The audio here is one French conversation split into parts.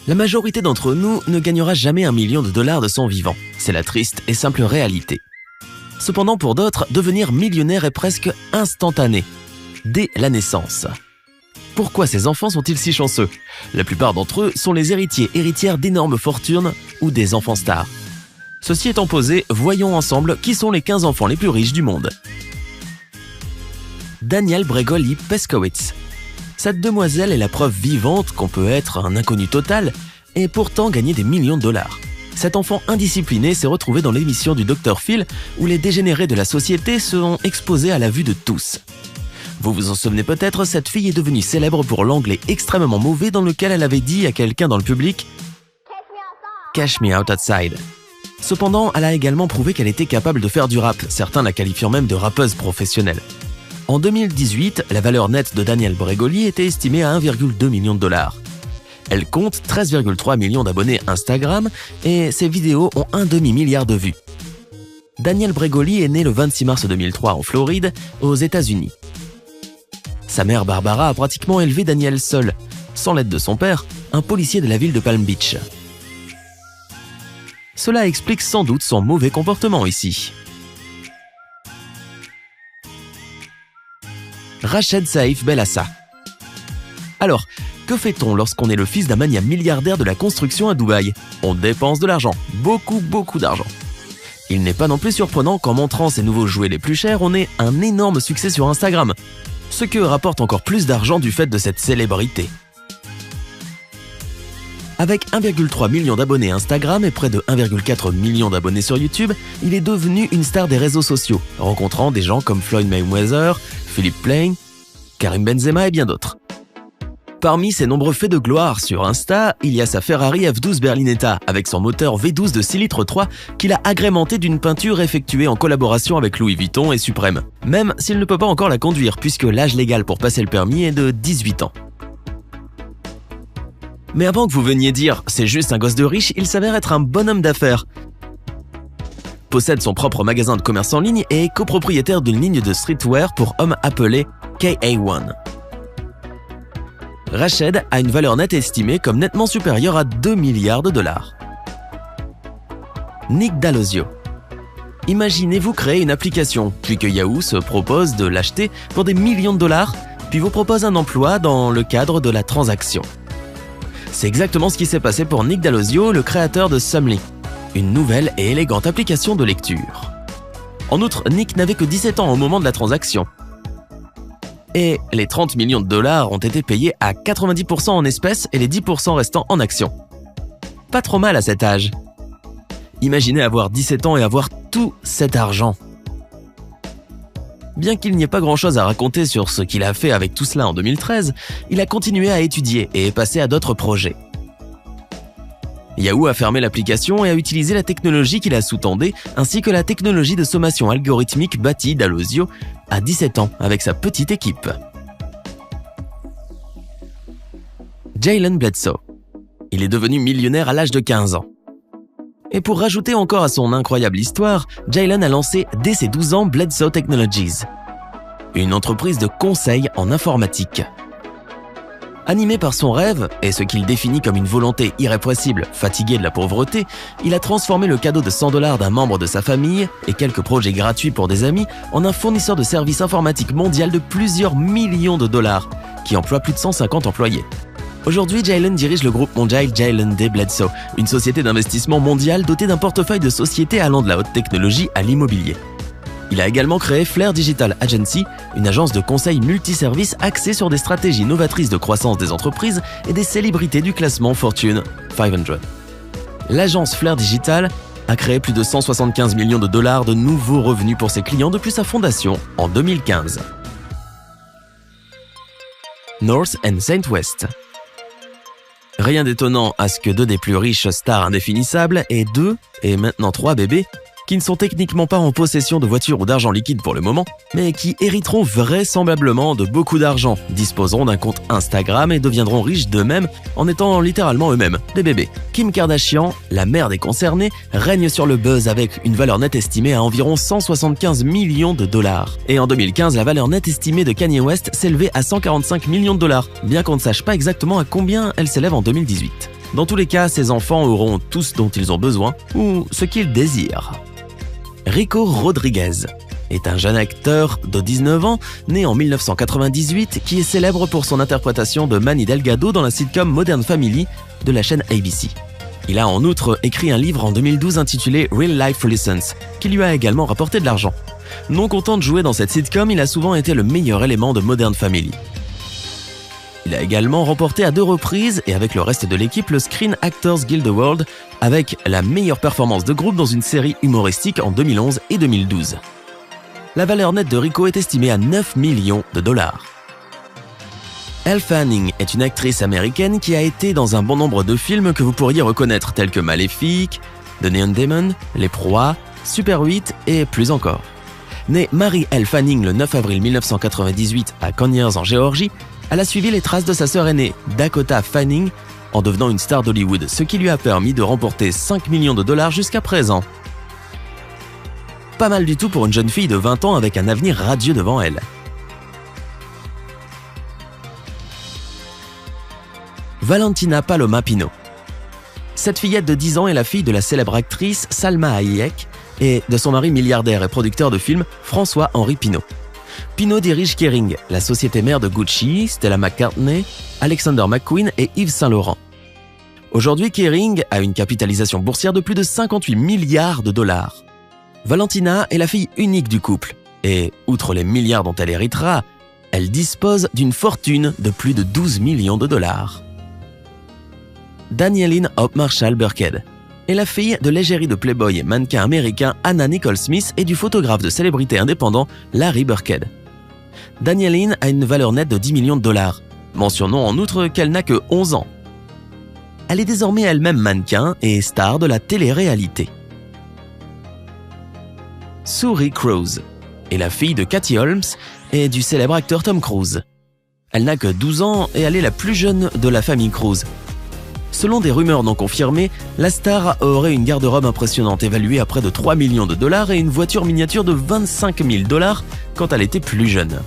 La majorité d'entre nous ne gagnera jamais 1 million de dollars de son vivant. C'est la triste et simple réalité. Cependant, pour d'autres, devenir millionnaire est presque instantané, dès la naissance. Pourquoi ces enfants sont-ils si chanceux? La plupart d'entre eux sont les héritières d'énormes fortunes ou des enfants stars. Ceci étant posé, voyons ensemble qui sont les 15 enfants les plus riches du monde. Danielle Bregoli Peskowitz. Cette demoiselle est la preuve vivante qu'on peut être un inconnu total et pourtant gagner des millions de dollars. Cet enfant indiscipliné s'est retrouvé dans l'émission du Dr Phil où les dégénérés de la société seront exposés à la vue de tous. Vous vous en souvenez peut-être, cette fille est devenue célèbre pour l'anglais extrêmement mauvais dans lequel elle avait dit à quelqu'un dans le public « Cash me outside ». Cependant, elle a également prouvé qu'elle était capable de faire du rap, certains la qualifiant même de rappeuse professionnelle. En 2018, la valeur nette de Danielle Bregoli était estimée à 1,2 million de dollars. Elle compte 13,3 millions d'abonnés Instagram et ses vidéos ont un demi-milliard de vues. Danielle Bregoli est née le 26 mars 2003 en Floride, aux États-Unis. Sa mère Barbara a pratiquement élevé Danielle seule, sans l'aide de son père, un policier de la ville de Palm Beach. Cela explique sans doute son mauvais comportement ici. Rached Saif Belassa. Alors, que fait-on lorsqu'on est le fils d'un mania milliardaire de la construction à Dubaï? On dépense de l'argent, beaucoup d'argent. Il n'est pas non plus surprenant qu'en montrant ses nouveaux jouets les plus chers, on ait un énorme succès sur Instagram, ce que rapporte encore plus d'argent du fait de cette célébrité. Avec 1,3 million d'abonnés Instagram et près de 1,4 million d'abonnés sur YouTube, il est devenu une star des réseaux sociaux, rencontrant des gens comme Floyd Mayweather, Philippe Plein, Karim Benzema et bien d'autres. Parmi ses nombreux faits de gloire sur Insta, il y a sa Ferrari F12 Berlinetta avec son moteur V12 de 6 litres 3 qu'il a agrémenté d'une peinture effectuée en collaboration avec Louis Vuitton et Suprême, même s'il ne peut pas encore la conduire puisque l'âge légal pour passer le permis est de 18 ans. Mais avant que vous veniez dire « c'est juste un gosse de riche », il s'avère être un bonhomme d'affaires. Possède son propre magasin de commerce en ligne et est copropriétaire d'une ligne de streetwear pour hommes appelée KA1. Rached a une valeur nette estimée comme nettement supérieure à 2 milliards de dollars. Nick D'Alessio. Imaginez-vous créer une application, puis que Yahoo se propose de l'acheter pour des millions de dollars, puis vous propose un emploi dans le cadre de la transaction. C'est exactement ce qui s'est passé pour Nick D'Alessio, le créateur de Sumly, une nouvelle et élégante application de lecture. En outre, Nick n'avait que 17 ans au moment de la transaction. Et les 30 millions de dollars ont été payés à 90% en espèces et les 10% restants en actions. Pas trop mal à cet âge. Imaginez avoir 17 ans et avoir tout cet argent. Bien qu'il n'y ait pas grand-chose à raconter sur ce qu'il a fait avec tout cela en 2013, il a continué à étudier et est passé à d'autres projets. Yahoo a fermé l'application et a utilisé la technologie qui la sous-tendait, ainsi que la technologie de sommation algorithmique bâtie D'Alessio à 17 ans avec sa petite équipe. Jalen Bledsoe. Il est devenu millionnaire à l'âge de 15 ans. Et pour rajouter encore à son incroyable histoire, Jalen a lancé dès ses 12 ans Bledsoe Technologies, une entreprise de conseil en informatique. Animé par son rêve et ce qu'il définit comme une volonté irrépressible, fatigué de la pauvreté, il a transformé le cadeau de 100 $ d'un membre de sa famille et quelques projets gratuits pour des amis en un fournisseur de services informatiques mondial de plusieurs millions de dollars, qui emploie plus de 150 employés. Aujourd'hui, Jalen dirige le groupe mondial Jalen D. Bledsoe, une société d'investissement mondiale dotée d'un portefeuille de sociétés allant de la haute technologie à l'immobilier. Il a également créé Flair Digital Agency, une agence de conseil multiservices axée sur des stratégies novatrices de croissance des entreprises et des célébrités du classement Fortune 500. L'agence Flair Digital a créé plus de 175 millions de dollars de nouveaux revenus pour ses clients depuis sa fondation en 2015. North and Saint West. Rien d'étonnant à ce que 2 des plus riches stars indéfinissables aient 2 et maintenant 3 bébés qui ne sont techniquement pas en possession de voitures ou d'argent liquide pour le moment, mais qui hériteront vraisemblablement de beaucoup d'argent, disposeront d'un compte Instagram et deviendront riches d'eux-mêmes en étant littéralement eux-mêmes des bébés. Kim Kardashian, la mère des concernés, règne sur le buzz avec une valeur nette estimée à environ 175 millions de dollars. Et en 2015, la valeur nette estimée de Kanye West s'élevait à 145 millions de dollars, bien qu'on ne sache pas exactement à combien elle s'élève en 2018. Dans tous les cas, ses enfants auront tout ce dont ils ont besoin ou ce qu'ils désirent. Rico Rodriguez est un jeune acteur de 19 ans, né en 1998, qui est célèbre pour son interprétation de Manny Delgado dans la sitcom Modern Family de la chaîne ABC. Il a en outre écrit un livre en 2012 intitulé Real Life Lessons, qui lui a également rapporté de l'argent. Non content de jouer dans cette sitcom, il a souvent été le meilleur élément de Modern Family. Il a également remporté à 2 reprises, et avec le reste de l'équipe, le Screen Actors Guild Award, avec la meilleure performance de groupe dans une série humoristique en 2011 et 2012. La valeur nette de Rico est estimée à 9 millions de dollars. Elle Fanning est une actrice américaine qui a été dans un bon nombre de films que vous pourriez reconnaître, tels que Maléfique, The Neon Demon, Les Proies, Super 8 et plus encore. Née Mary Elle Fanning le 9 avril 1998 à Conyers en Géorgie, elle a suivi les traces de sa sœur aînée, Dakota Fanning, en devenant une star d'Hollywood, ce qui lui a permis de remporter 5 millions de dollars jusqu'à présent. Pas mal du tout pour une jeune fille de 20 ans avec un avenir radieux devant elle. Valentina Paloma Pino. Cette fillette de 10 ans est la fille de la célèbre actrice Salma Hayek et de son mari milliardaire et producteur de films François-Henri Pinault. Pinault dirige Kering, la société mère de Gucci, Stella McCartney, Alexander McQueen et Yves Saint Laurent. Aujourd'hui, Kering a une capitalisation boursière de plus de 58 milliards de dollars. Valentina est la fille unique du couple et, outre les milliards dont elle héritera, elle dispose d'une fortune de plus de 12 millions de dollars. Danieline Hope Marshall Burkhead est la fille de l'égérie de Playboy et mannequin américain Anna Nicole Smith et du photographe de célébrité indépendant Larry Burkhead. Danieline a une valeur nette de 10 millions de dollars. Mentionnons en outre qu'elle n'a que 11 ans. Elle est désormais elle-même mannequin et star de la télé-réalité. Suri Cruise est la fille de Katie Holmes et du célèbre acteur Tom Cruise. Elle n'a que 12 ans et elle est la plus jeune de la famille Cruise. Selon des rumeurs non confirmées, la star aurait une garde-robe impressionnante évaluée à près de 3 millions de dollars et une voiture miniature de 25 000 dollars quand elle était plus jeune.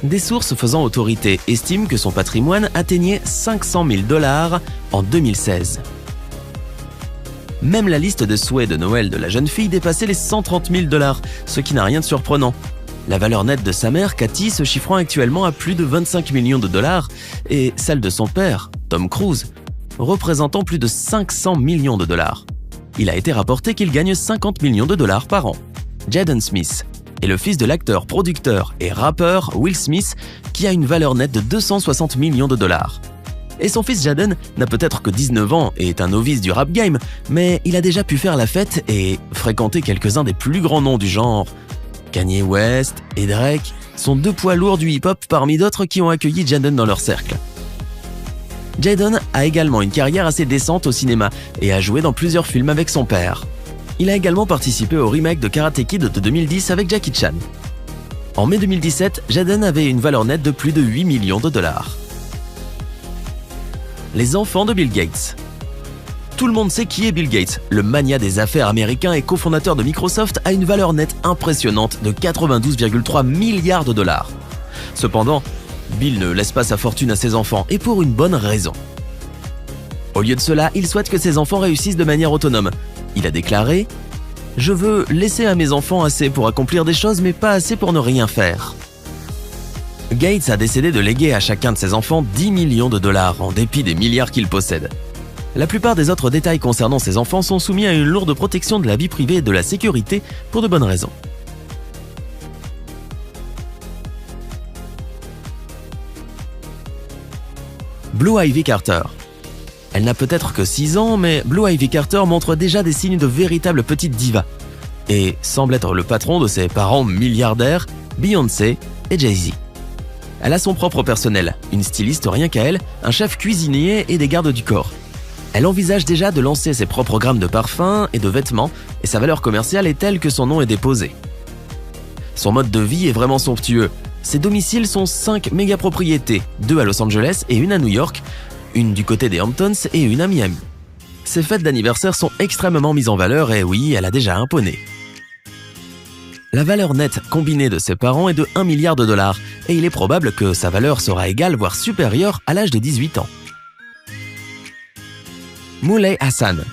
Des sources faisant autorité estiment que son patrimoine atteignait 500 000 dollars en 2016. Même la liste de souhaits de Noël de la jeune fille dépassait les 130 000 dollars, ce qui n'a rien de surprenant. La valeur nette de sa mère, Cathy, se chiffrant actuellement à plus de 25 millions de dollars, et celle de son père, Tom Cruise, représentant plus de 500 millions de dollars. Il a été rapporté qu'il gagne 50 millions de dollars par an. Jaden Smith est le fils de l'acteur, producteur et rappeur Will Smith, qui a une valeur nette de 260 millions de dollars. Et son fils Jaden n'a peut-être que 19 ans et est un novice du rap game, mais il a déjà pu faire la fête et fréquenter quelques-uns des plus grands noms du genre. Kanye West et Drake sont 2 poids lourds du hip-hop parmi d'autres qui ont accueilli Jaden dans leur cercle. Jaden a également une carrière assez décente au cinéma et a joué dans plusieurs films avec son père. Il a également participé au remake de Karate Kid de 2010 avec Jackie Chan. En mai 2017, Jaden avait une valeur nette de plus de 8 millions de dollars. Les enfants de Bill Gates. Tout le monde sait qui est Bill Gates. Le magnat des affaires américain et cofondateur de Microsoft a une valeur nette impressionnante de 92,3 milliards de dollars. Cependant, Bill ne laisse pas sa fortune à ses enfants, et pour une bonne raison. Au lieu de cela, il souhaite que ses enfants réussissent de manière autonome. Il a déclaré « Je veux laisser à mes enfants assez pour accomplir des choses, mais pas assez pour ne rien faire. » Gates a décidé de léguer à chacun de ses enfants 10 millions de dollars, en dépit des milliards qu'il possède. La plupart des autres détails concernant ses enfants sont soumis à une lourde protection de la vie privée et de la sécurité pour de bonnes raisons. Blue Ivy Carter. Elle n'a peut-être que 6 ans, mais Blue Ivy Carter montre déjà des signes de véritable petite diva et semble être le patron de ses parents milliardaires, Beyoncé et Jay-Z. Elle a son propre personnel, une styliste rien qu'à elle, un chef cuisinier et des gardes du corps. Elle envisage déjà de lancer ses propres gammes de parfums et de vêtements, et sa valeur commerciale est telle que son nom est déposé. Son mode de vie est vraiment somptueux. Ses domiciles sont 5 méga-propriétés, 2 à Los Angeles et 1 à New York, une du côté des Hamptons et 1 à Miami. Ses fêtes d'anniversaire sont extrêmement mises en valeur et oui, elle a déjà un poney. La valeur nette combinée de ses parents est de 1 milliard de dollars et il est probable que sa valeur sera égale voire supérieure à l'âge de 18 ans. Moulay Hassan.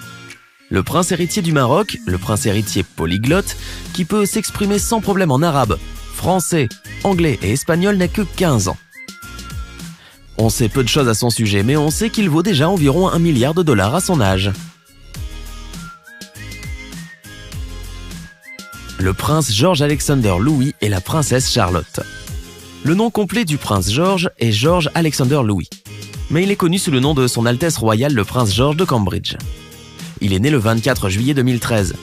Le prince héritier du Maroc, le prince héritier polyglotte, qui peut s'exprimer sans problème en arabe, français, anglais et espagnol, n'a que 15 ans. On sait peu de choses à son sujet, mais on sait qu'il vaut déjà environ $1 milliard à son âge. Le prince George Alexander Louis et la princesse Charlotte. Le nom complet du prince George est George Alexander Louis, mais il est connu sous le nom de Son Altesse Royale le prince George de Cambridge. Il est né le 24 juillet 2013.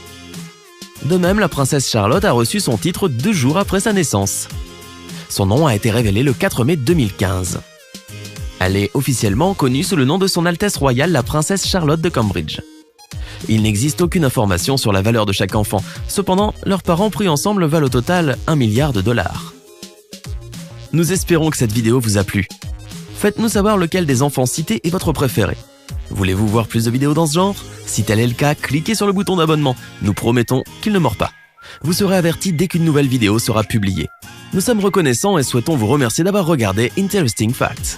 De même, la princesse Charlotte a reçu son titre 2 jours après sa naissance. Son nom a été révélé le 4 mai 2015. Elle est officiellement connue sous le nom de Son Altesse Royale la princesse Charlotte de Cambridge. Il n'existe aucune information sur la valeur de chaque enfant, cependant, leurs parents pris ensemble valent au total $1 milliard. Nous espérons que cette vidéo vous a plu. Faites-nous savoir lequel des enfants cités est votre préféré. Voulez-vous voir plus de vidéos dans ce genre? Si tel est le cas, cliquez sur le bouton d'abonnement. Nous promettons qu'il ne mord pas. Vous serez averti dès qu'une nouvelle vidéo sera publiée. Nous sommes reconnaissants et souhaitons vous remercier d'avoir regardé Interesting Facts.